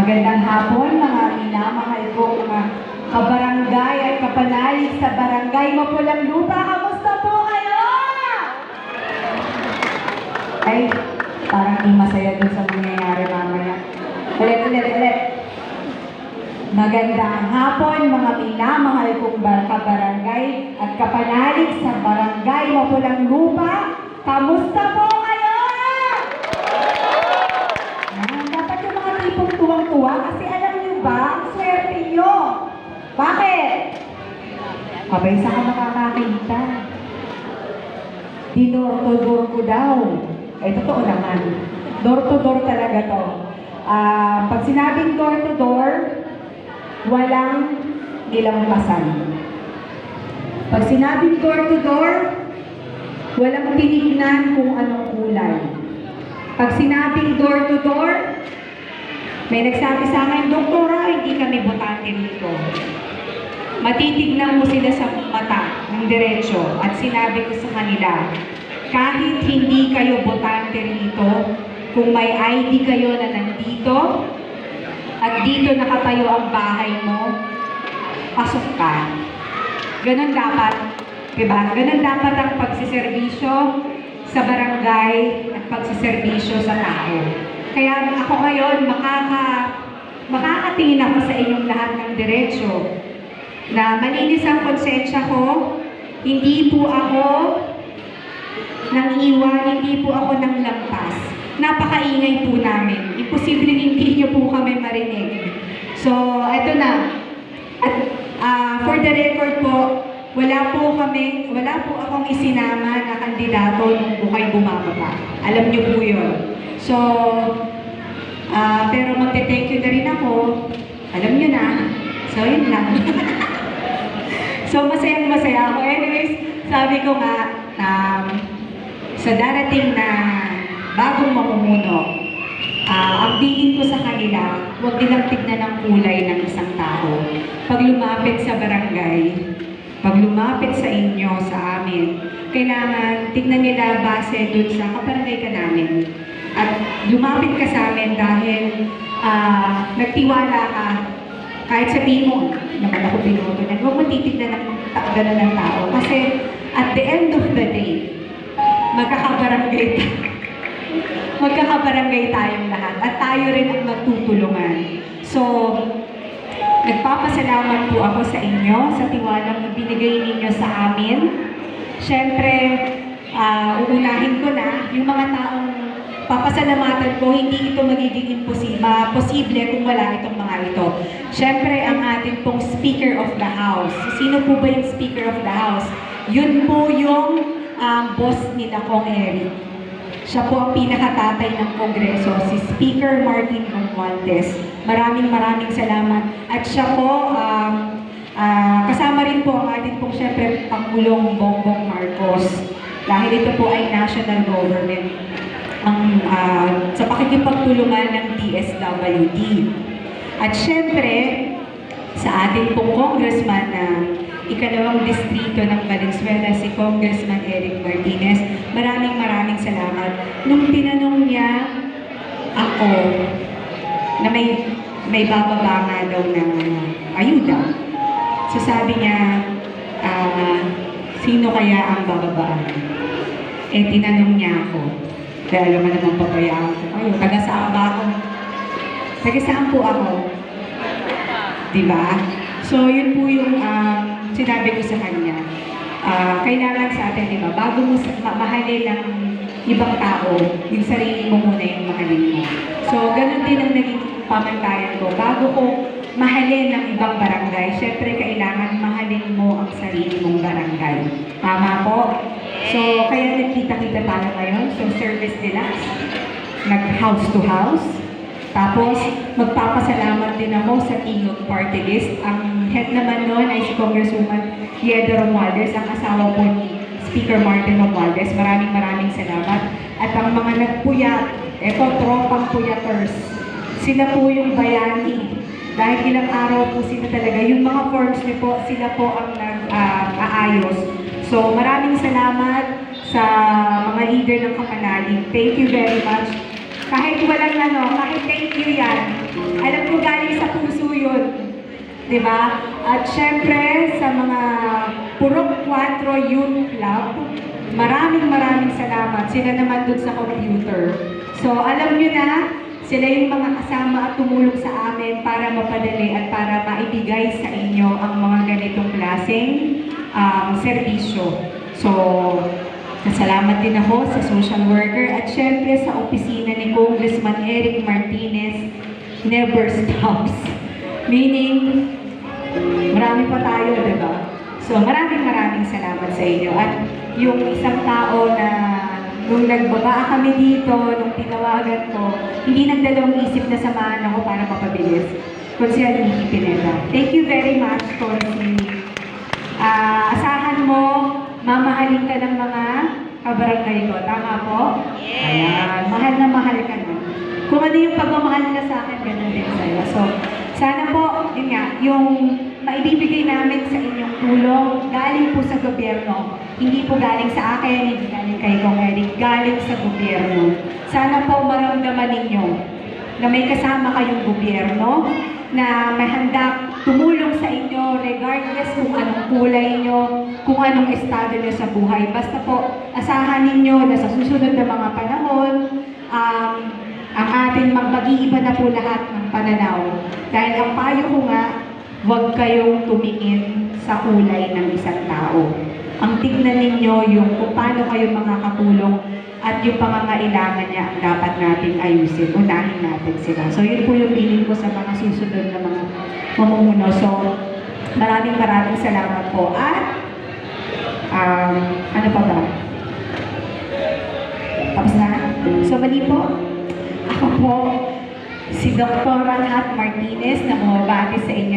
Magandang hapon mga minamahal ko mga kabarangay at kapanalig sa barangay Mapulang Lupa. Kamusta po kayo? Ay, parang di masaya dun sa nangyayari mamaya. Ulit. Magandang hapon mga minamahal kong kabarangay at kapanalig sa barangay Mapulang Lupa. Kamusta po kayo? Dapat yung mga tipong tuwang-tuwa kasi alam niyo ba, ang swerte niyo. Bakit? Abay, saan ka makakakita? Di door-to-door ko daw. Ay, totoo naman. Door-to-door talaga to. Pag sinabing door-to-door, walang nilampasan. Pag sinabing door-to-door, walang tinignan kung anong kulay. Pag sinabing door-to-door, may nagsabi sa akin, Doktora, hindi kami botante dito. Matitignan mo sila sa mata ng diretsyo at sinabi ko sa kanila, kahit hindi kayo botante rito, kung may ID kayo na nandito at dito nakatayo ang bahay mo, pasok ka. Ganon dapat, diba? Ganon dapat ang pagsiservisyo sa barangay at pagsiservisyo sa tao. Kaya ako ngayon, makakatingin ako sa inyong lahat ng diretsyo na malinis ang konsensya ko, hindi po ako nang iwan, hindi po ako nang lampas. Napakaingay po namin. Imposible hindi niyo po kami marinig. So, eto na. At for the record po, wala po akong isinama na kandidato nung bukay bumababa. Alam niyo po yun. So, pero magte-thank you na rin ako. Alam niyo na. So, yun lang. So, masayang-masaya ako. Anyways, sabi ko nga, sa darating na bagong mamumuno, ang bilin ko sa kanila, huwag nilang tignan ang kulay ng isang tao. Pag lumapit sa barangay, pag lumapit sa inyo, sa amin, kailangan tignan nila base dun sa kabarangay ka namin. At lumapit ka sa amin dahil nagtiwala ka, kahit sabihin mo, naman ako binoto na, huwag matitignan ng gano'n ng tao. Kasi at the end of the day, magkakabarangay tayong lahat at tayo rin ang magtutulungan. So, nagpapasalamat po ako sa inyo sa tiwalang binigay ninyo sa amin. Siyempre, uunahin ko na yung mga taong papasalamatan ko, hindi ito magiging posible kung wala itong mga ito. Siyempre, ang ating pong Speaker of the House. Sino po ba yung Speaker of the House? Yun po yung boss nila, Kong Eric. Siya po ang pinakatatay ng Kongreso, si Speaker Martin Romualdez. Maraming salamat. At siya po, kasama rin po ang ating pong siyempre Pangulong Bongbong Marcos. Dahil ito po ay national government sa pakikipagtulungan ng DSWD. At siyempre, sa ating pong congressman na ikalawang distrito ng Valenzuela, si Congressman Eric Martinez. Maraming salamat. Nung tinanong niya ako na may bababa nga daw ng ayuda, so sabi niya, sino kaya ang bababaan? Eh, tinanong niya ako. Kaya alam mo naman papayaan ko kayo. Taga saan ba ako? Taga saan po ako? Diba? So, yun po yung sinabi ko sa kanya. Kailangan sa atin, diba? Bago mo mahalin ng ibang tao, yung sarili mo muna yung mahalin mo. So, ganun din ang naging pamantayan ko. Bago ko mahalin ng ibang barangay, syempre kailangan mahalin mo ang sarili mong barangay. Tama po? So, kaya nagkita-kita tayo ngayon. So, service deluxe, nag-house to house. Tapos, magpapasalamat din ako sa Tingog Party List. Ang head naman noon ay si Congresswoman Yeda Romualdez, ang asawa po ni Speaker Martin Romualdez. Maraming salamat. At ang mga nagpuyat, eto, tropang puyaters. Sila po yung bayani. Dahil ilang araw po sila talaga. Yung mga forms niyo po, sila po ang nag-aayos. So, maraming salamat sa mga leader ng Kapanalig. Thank you very much. Kahit walang kahit thank you yan. Alam ko galing sa puso yun. Diba? At syempre, sa mga Purok 4 Youth Club, maraming salamat. Sila naman dun sa computer. So, alam nyo na, sila yung mga kasama at tumulong sa amin para mapadali at para maibigay sa inyo ang mga ganitong klaseng serbisyo. So, nasalamat din ako sa social worker at syempre sa opisina ni Congressman Eric Martinez, never stops. Meaning, marami pa tayo, diba? So, maraming salamat sa inyo. At yung isang tao na nung nagbaba kami dito, nung tinawagan ko, hindi nagdalawang isip na samahan ako para mapabilis. Konsehal Nikki Pineda. Thank you very much, Consi. Asahan mo, mamahalin ka ng mga kabarangay ko. Tama po? Ayan. Mahal na mahal ka na. Kung ano yung pagmamahal nila sa akin, ganun din sa'yo. So, sana po, yun nga, yung maibibigay namin sa inyong tulong, galing po sa gobyerno. Hindi po galing sa akin, hindi galing kay Kong Eric, galing sa gobyerno. Sana po maramdaman ninyo na may kasama kayong gobyerno, na may handa tumulong sa inyo regardless kung anong kulay nyo, kung anong estado nyo sa buhay. Basta po, asahan ninyo na sa susunod na mga panahon, ang ating mag-iiba na po lahat ng pananaw. Dahil ang payo ko nga, huwag kayong tumingin sa kulay ng isang tao. Ang tignan ninyo yung kung paano kayo makakatulong at yung pangangailangan niya ang dapat nating ayusin. Unahin natin sila. So yun po yung bilin ko sa mga susunod na mga mamumuno. So maraming salamat po. At ano pa ba? Tapos na? So mali po. Ako po, si Dr. Hat Martinez na bumabati sa inyo.